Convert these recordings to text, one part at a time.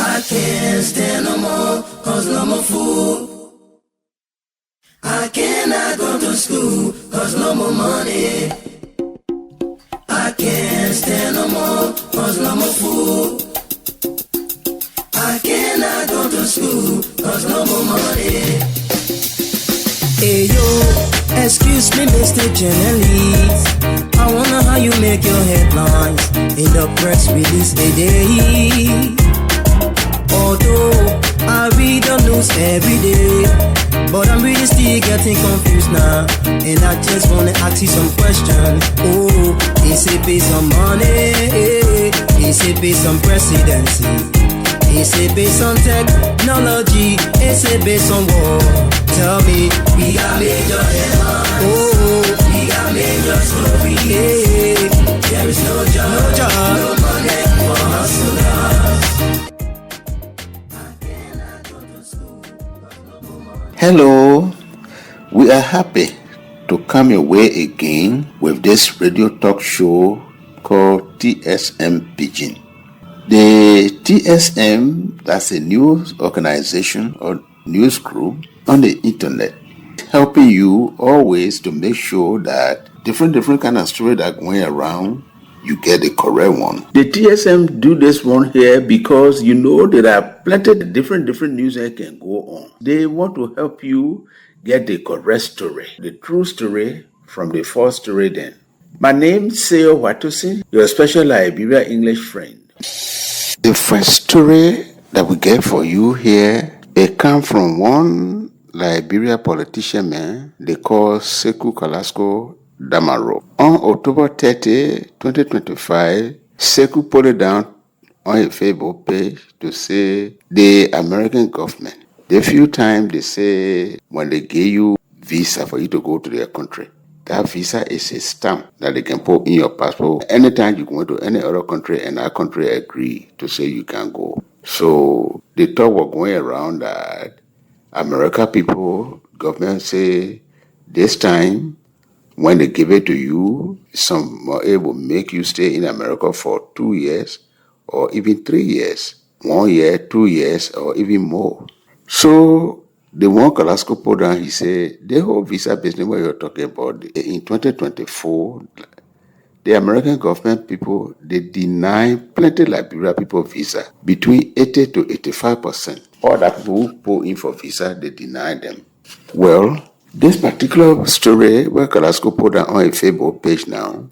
I can't stand no more, cause no more food. I cannot go to school, cause no more money. I can't stand no more, cause no more food. I cannot go to school, cause no more money. Hey yo, excuse me, Mr. Journalist. I wonder how you make your headlines in the press release today. Although I read the news every day, but I'm really still getting confused now. And I just wanna ask you some questions. Oh, is it based on money? Is it based on presidency? Is it based on technology? Is it based on war? Tell me, we got major headlines. Oh, we got major stories. Yeah. There is no job, no money for hustlers. Hello, we are happy to come your way again with this radio talk show called TSM Pidgin. The TSM, that's a news organization or news group on the internet, helping you always to make sure that different kind of stories that are going around, you get the correct one. The TSM do this one here because you know there are plenty of different news that can go on. They want to help you get the correct story, the true story from the false story then. My name is Seo Watusi, your special Liberia English friend. The first story that we get for you here, it comes from one Liberia politician man they call Sekou Kalasco Damaro. On October 30, 2025, Sekou put it down on a Facebook page to say the American government, the few times they say when they give you visa for you to go to their country, that visa is a stamp that they can put in your passport anytime you go to any other country and that country agree to say you can go. So the talk was going around that America people, government say this time when they give it to you, some will make you stay in America for 2 years or even 3 years, 1 year, 2 years, or even more. So the one Kalasco put down, he said, the whole visa business what you're talking about, in 2024, the American government people, they deny plenty Liberia people visa, between 80 to 85%. All that people who pull in for visa, they deny them. Well, this particular story where Kalasco put down on a Facebook page now,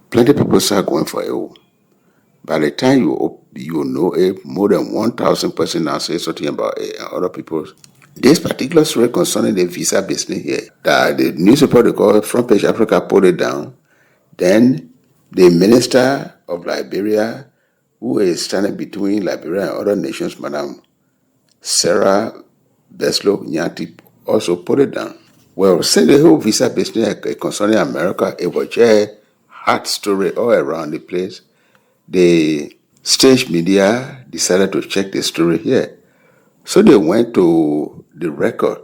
plenty people start going for it. By the time you know it, more than 1,000 persons now say something about it, and other people. This particular story concerning the visa business here, that the newspaper they call Front Page Africa put it down. Then the minister of Liberia, who is standing between Liberia and other nations, Madam Sarah Beslow Nyanti, also put it down. Well, since the whole visa business concerning America, it was just hot story all around the place. The stage media decided to check the story here. So they went to the record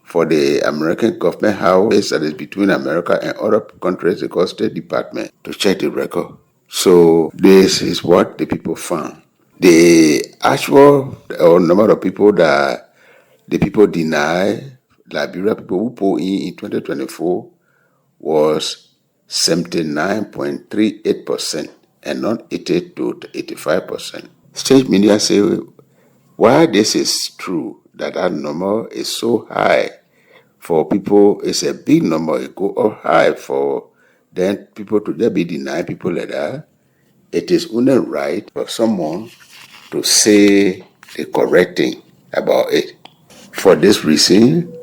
for the American government house that is between America and other countries, they call State Department, to check the record. So this is what the people found. The actual number of people that the people deny, Liberia people who pulled in 2024 was 79.38% and not 80 to 85%. State media say, why this is true, that number is so high for people, it's a big number, it go up high for then people to be denied people like that. It is only right for someone to say the correct thing about it. For this reason,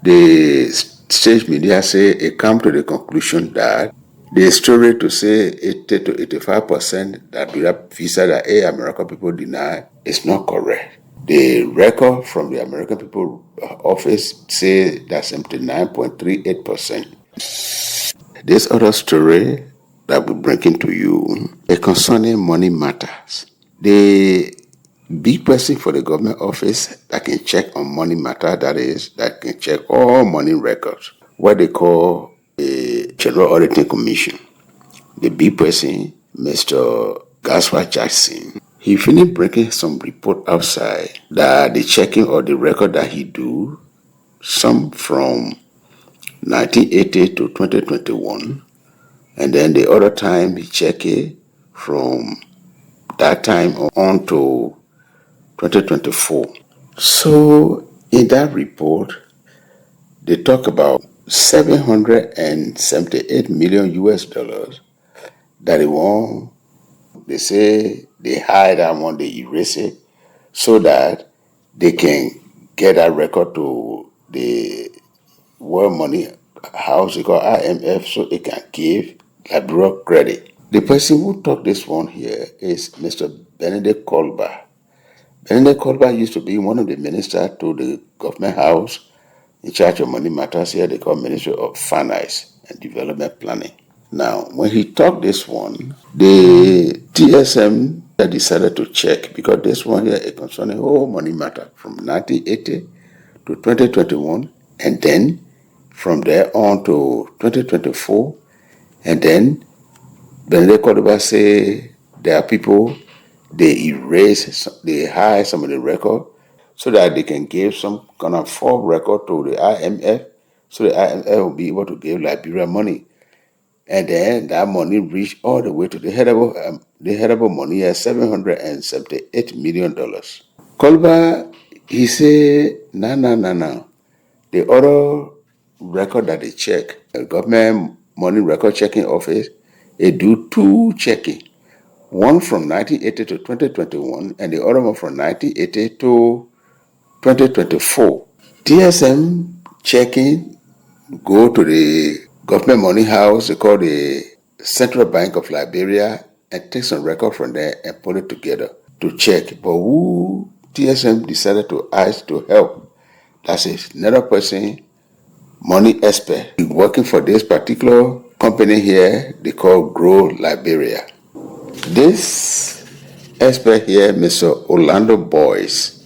the state media say it come to the conclusion that the story to say 80 to 85% that we have visa that American people deny is not correct. The record from the American People Office say that 79.38%. This other story that we bring into you is concerning money matters. The big person for the government office that can check on money matter, that can check all money records, what they call a General Auditing Commission. The big person, Mr. Gaswa Jackson, he finished bringing some report outside that the checking or the record that he do, some from 1980 to 2021, and then the other time he check it from that time on to 2024. So in that report, they talk about 778 million US dollars that they say they hide that one, they erase it so that they can get that record to the World Money House, they call IMF, so it can give Liberia credit. The person who talked this one here is Mr. Benedict Colbert. Benedict Colbert used to be one of the ministers to the government house in charge of money matters here. They call Ministry of Finance and Development Planning. Now, when he talked this one, the TSM decided to check because this one here is concerning whole money matter from 1980 to 2021, and then from there on to 2024, and then Benedict Cordoba say there are people, they hide some of the record so that they can give some kind of full record to the IMF, so the IMF will be able to give Liberia money. And then that money reached all the way to the headable money at $778 million. Colbert, he said, no. The other record that they check, the government money record checking office, they do two checking. One from 1980 to 2021 and the other one from 1980 to 2024. TSM checking go to the government money house, they call the Central Bank of Liberia, and take some record from there and put it together to check. But who TSM decided to ask to help, that's another person, money expert, working for this particular company here, they call Grow Liberia. This expert here, Mr. Orlando Boyce,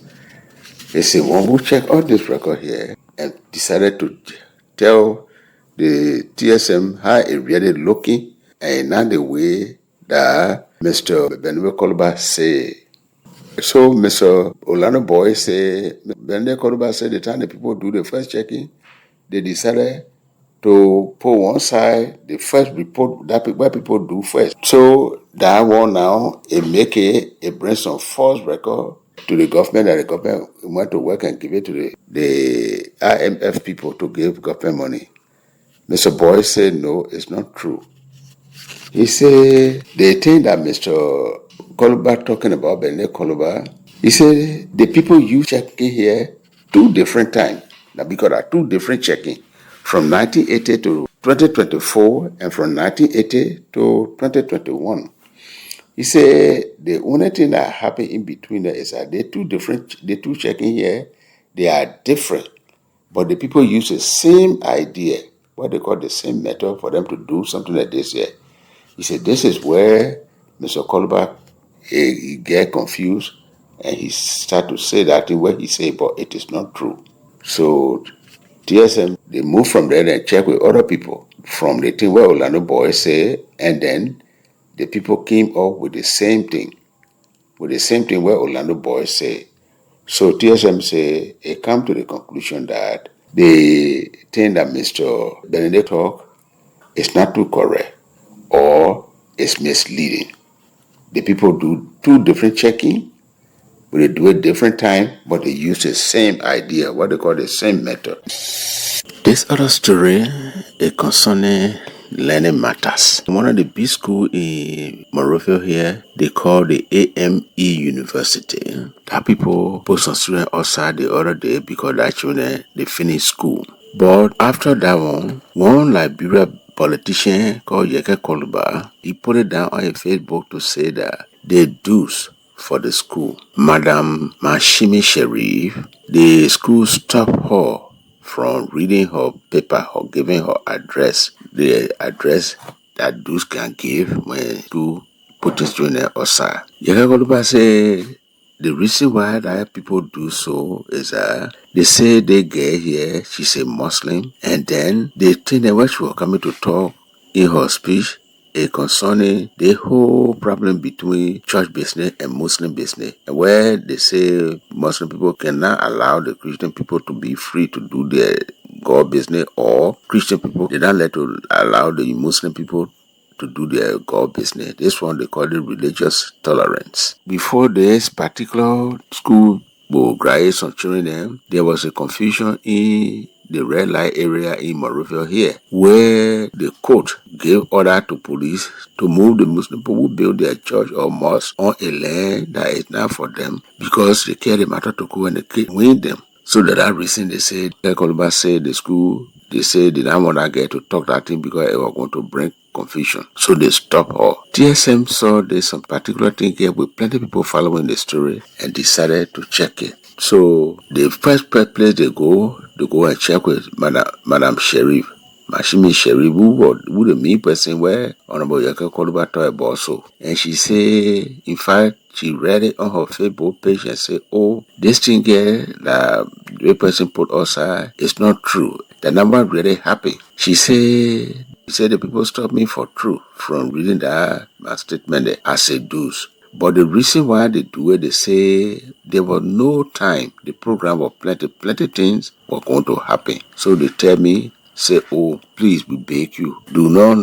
is the one who checked all this record here and decided to tell the TSM how it really looking and not the way that Mr. Benedict Colbert say. So Mr. Orlando Boyce say, Benedict Colbert said the time the people do the first checking, they decided to put one side the first report that where people do first. So that one now, it brings some false record to the government that the government went to work and give it to the IMF people to give government money. Mr. Boyce said no, it's not true. He said the thing that Mr. Colbert talking about, Benedict Colbert, he said the people use checking here 2 different times. Now because there are 2 different checking from 1980 to 2024 and from 1980 to 2021. He said the only thing that happened in between there is that the two checking here, they are different, but the people use the same idea, what they call the same method for them to do something like this here. He said this is where Mr. Colbert he get confused and he start to say that thing where he say, but it is not true. So TSM, they move from there and check with other people from the thing where Orlando Boyce say, and then the people came up with the same thing where Orlando Boyce say. So TSM say, it come to the conclusion that the thing that Mr. Benedict talk is not too correct or is misleading. The people do 2 different checking, but they do it different time, but they use the same idea, what they call the same method. This other story is concerning learning matters. One of the big schools in Monrovia here, they call the AME University. That people put some students outside the other day because their children, they finish school. But after that one Liberia politician called Yeke Koluba, he put it down on his Facebook to say that the dues for the school, Madam Mashimi Sharif, the school stopped her from reading her paper or giving her address, the address that those can give when to put his children outside. Yeke Koluba say the reason why that people do so is that they say they get here, she's a Muslim, and then they think that when she was coming to talk in her speech, concerning the whole problem between church business and Muslim business, where they say Muslim people cannot allow the Christian people to be free to do their God business, or Christian people they don't let to allow the Muslim people to do their God business. This one they call it religious tolerance. Before this particular school will graduate some children, there was a confusion in the red light area in Monrovia here, where the court gave order to police to move the Muslim people who build their church or mosque on a land that is not for them, because they carry the matter to court and they win them. So that reason they said, Koluba said the school, they said they didn't want to get to talk that thing because it was going to bring confusion. So they stopped her. TSM saw there's some particular thing here with plenty of people following the story and decided to check it. So the first place they go and check with Madam Sheriff. Mashimi Sherry, who the me person where Honorable Yaka Koluba talk about so. And she say, in fact, she read it on her Facebook page and say, oh, this thing here that the person put outside is not true. The number really happy. She said the people stopped me for truth from reading that my statement as a dues. But the reason why they do it, they say there was no time. The program was plenty things were going to happen. So they tell me, say, oh, please, we beg you, do not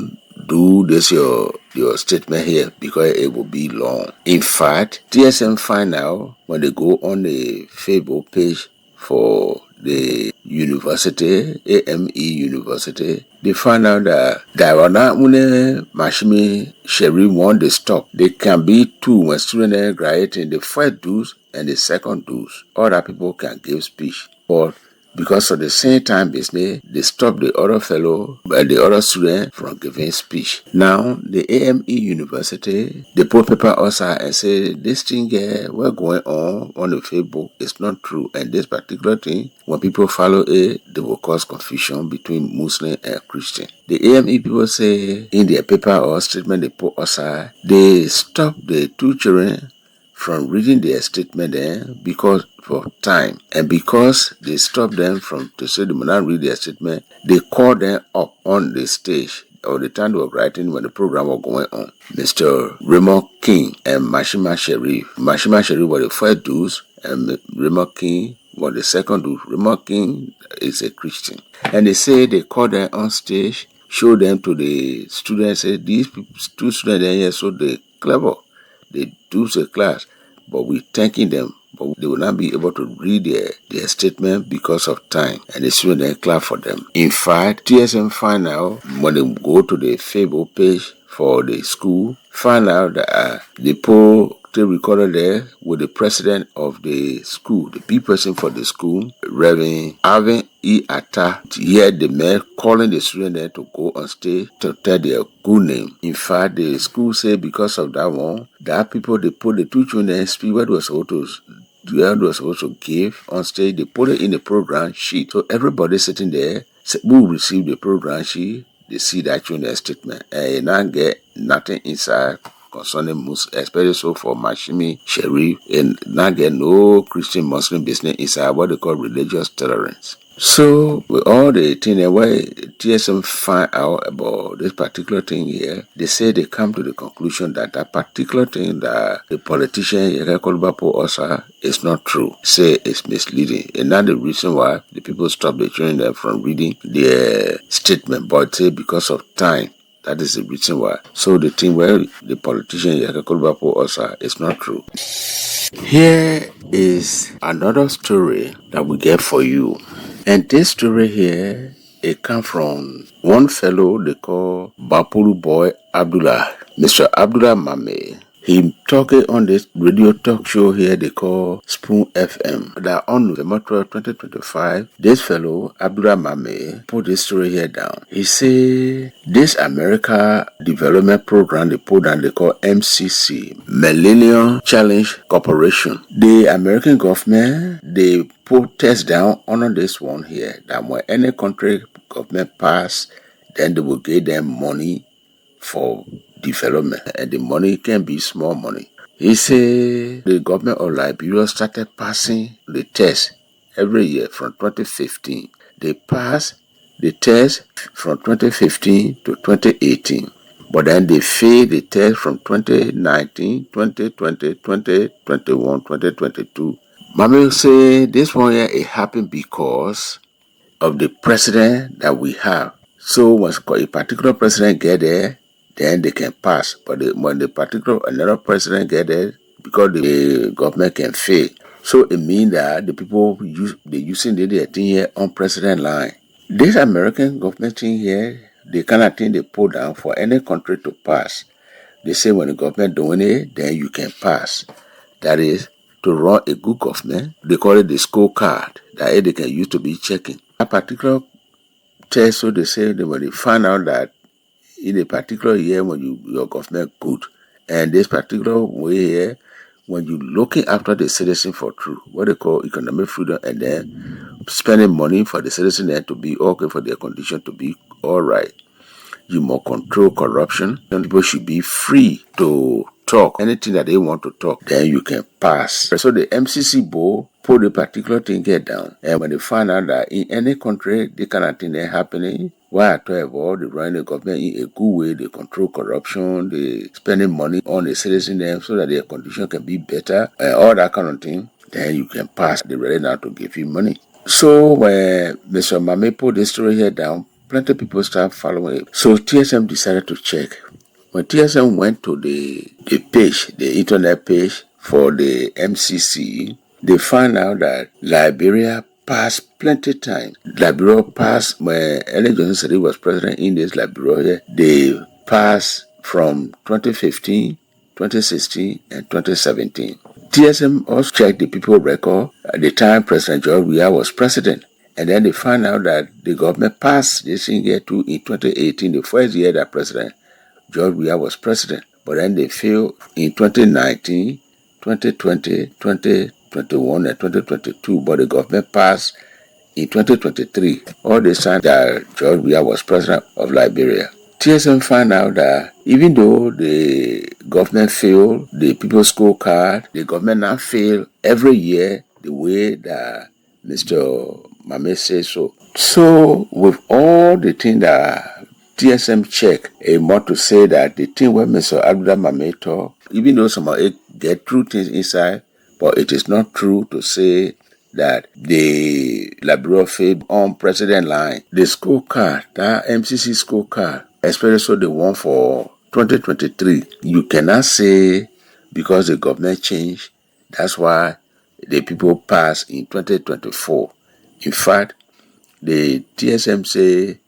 do this your statement here because it will be long. In fact, TSM find out when they go on the Facebook page for the university, AME University, they find out that Mashimi Sherry want to stop. They can be two when students are graduating, the first dues and the second dues. Other people can give speech. But because of the same time business, they stop the other fellow and the other student from giving speech. Now, the AME University, they put paper outside and say, this thing here, what's going on the Facebook is not true. And this particular thing, when people follow it, they will cause confusion between Muslim and Christian. The AME people say, in their paper or statement they put outside, they stop the two children from reading their statement because for time, and because they stop them from to say they will not read their statement, they call them up on the stage or the time they were writing when the program was going on. Mr. Raymond King and Mashima Sherif. Mashima Sherif were the first dudes and Raymond King was the second dude. Raymond King is a Christian. And they say they call them on stage, show them to the students, say these two students are here, so they clever. They do the class, but we're thanking them. But they will not be able to read their statement because of time. And the students then clap for them. In fact, TSM find out when they go to the Facebook page for the school, find out that the poll they recorded there with the president of the school, the big person for the school, Reverend Alvin E. Atta, hear the man calling the student there to go on stage to tell their good name. In fact, the school said because of that one, that people they put the two children speak what was supposed to give on stage, they put it in the program sheet. So everybody sitting there who received the program sheet, they see that children's statement and you not get nothing inside concerning Muslim, especially so for Mashimi Sherif, and not get no Christian Muslim business inside what they call religious tolerance. So with all the things where TSM find out about this particular thing here, they say they come to the conclusion that that particular thing that the politician Osa is not true. Say it's misleading. And not the reason why the people stop the children from reading their statement, but say because of time. That is the reason why. So the thing where the politician Osa is not true. Here is another story that we get for you. And this story here, it comes from one fellow they call Bapuru Boy Abdullah, Mr. Abdullah Mame. He talking on this radio talk show here they call Spoon FM. That on November 12, 2025, this fellow, Abdullah Mame, put this story here down. He say this America Development Program they put down they call MCC, Millennium Challenge Corporation. The American government, they put test down on this one here that when any country government pass, then they will give them money for development, and the money can be small money. He said the government of Liberia started passing the test every year from 2015. They passed the test from 2015 to 2018. But then they failed the test from 2019, 2020, 2021, 2022. Mommy say this one here it happened because of the president that we have. So when a particular president get there, then they can pass. But when another president get there, because the government can fail. So it means that the people using the thing here on president line. This American government thing here, the kind of thing they put down for any country to pass. They say when the government doing it, then you can pass. That is, to run a good government, they call it the scorecard that they can use to be checking. A particular test, so they say that when they find out that in a particular year when your government good, and this particular way here, when you looking after the citizen for true, what they call economic freedom, and then spending money for the citizen there to be okay, for their condition to be all right. You must control corruption, and people should be free to talk anything that they want to talk. Then you can pass. So the MCC board put a particular thing here down, and when they find out that in any country the kind of thing is happening, why at all they run the government in a good way, they control corruption, they spending money on the citizens there so that their condition can be better, and all that kind of thing. Then you can pass. They're ready now to give you money. So when Mr. Mame put this story here down, plenty of people start following it. So TSM decided to check. When TSM went to the page, the internet page for the MCC, they found out that Liberia passed plenty times. Liberia passed when Ellen Johnson said he was president in this Liberia. They passed from 2015, 2016, and 2017. TSM also checked the people record at the time President George Weah was president. And then they found out that the government passed this thing here too in 2018, the first year that President George Weah was president. But then they failed in 2019, 2020, 2021, and 2022. But the government passed in 2023. All this time that George Weah was president of Liberia. TSM found out that even though the government failed the people's scorecard, the government now failed every year the way that Mr. Mame says so. So with all the things that TSM check, a more to say that the thing where Mr. Abdullah Mame talk, even though some of it get true things inside, but it is not true to say that the Liberia failed on president line. The scorecard, that MCC scorecard, especially so the one for 2023, you cannot say because the government changed, that's why the people passed in 2024. In fact, the TSM say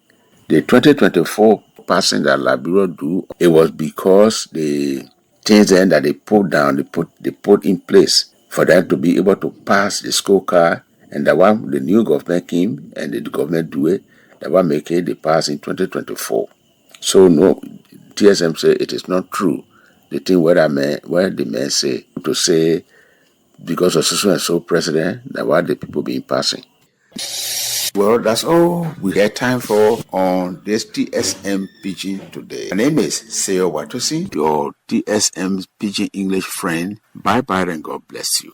the 2024 passing that Liberia do, it was because the things then that they put down, they put in place for them to be able to pass the scorecard, and that one the new government came and the government do it, that one make it they pass in 2024. So no, TSM say it is not true. The thing where the men say to say because of so and so president, that why the people being passing. Well, that's all we had time for on this TSM Pidgin today. My name is Seo Watosi, your TSM Pidgin English friend. Bye bye and God bless you.